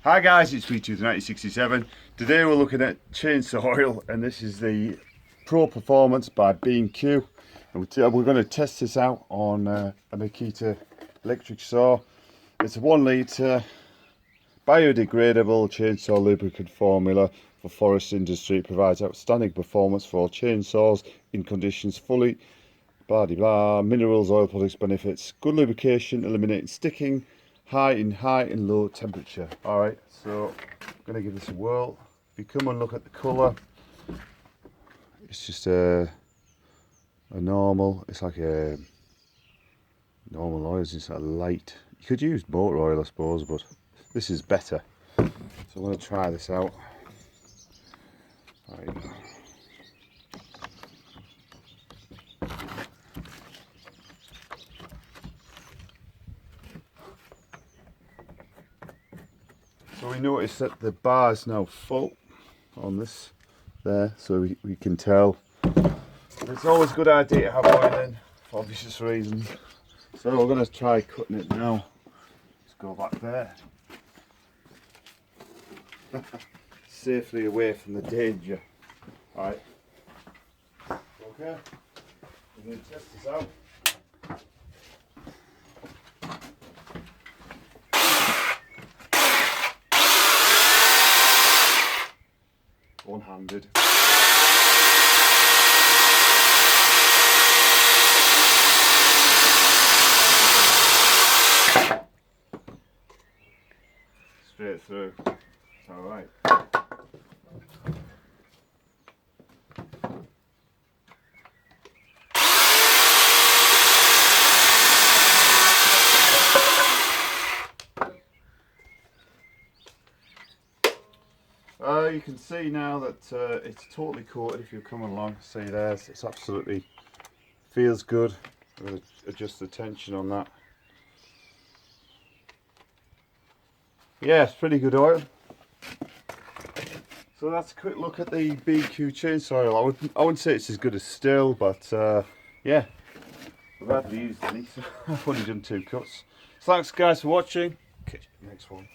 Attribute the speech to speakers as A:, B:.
A: Hi guys, it's SweetTooth1967. Today we're looking at chainsaw oil, and this is the Pro Performance by B&Q. And we're going to test this out on a Makita electric saw. It's a 1 litre biodegradable chainsaw lubricant formula for forest industry. It provides outstanding performance for chainsaws in conditions fully blah de blah. Minerals, oil products, benefits, good lubrication, eliminating sticking, high and low temperature. Alright, so I'm going to give this a whirl. If you come and look at the colour, it's just a normal, it's like a normal oil, it's just a light. You could use motor oil I suppose, but this is better. So I'm going to try this out. Right. So we notice that the bar is now full on this there, so we can tell. It's always a good idea to have oil in for obvious reasons. So we're going to try cutting it now. Let's go back there. Safely away from the danger. Alright. Okay. We're going to test this out. One-handed. Straight through. Alright. You can see now that it's totally coated. If you come along, see there, it's absolutely feels good. I'm going to adjust the tension on that. Yeah, it's pretty good oil. So that's a quick look at the B&Q chainsaw oil. I wouldn't say it's as good as Stihl, but yeah, I've hardly used any, so I've only done 2 cuts. So thanks guys for watching. Catch you in the next one.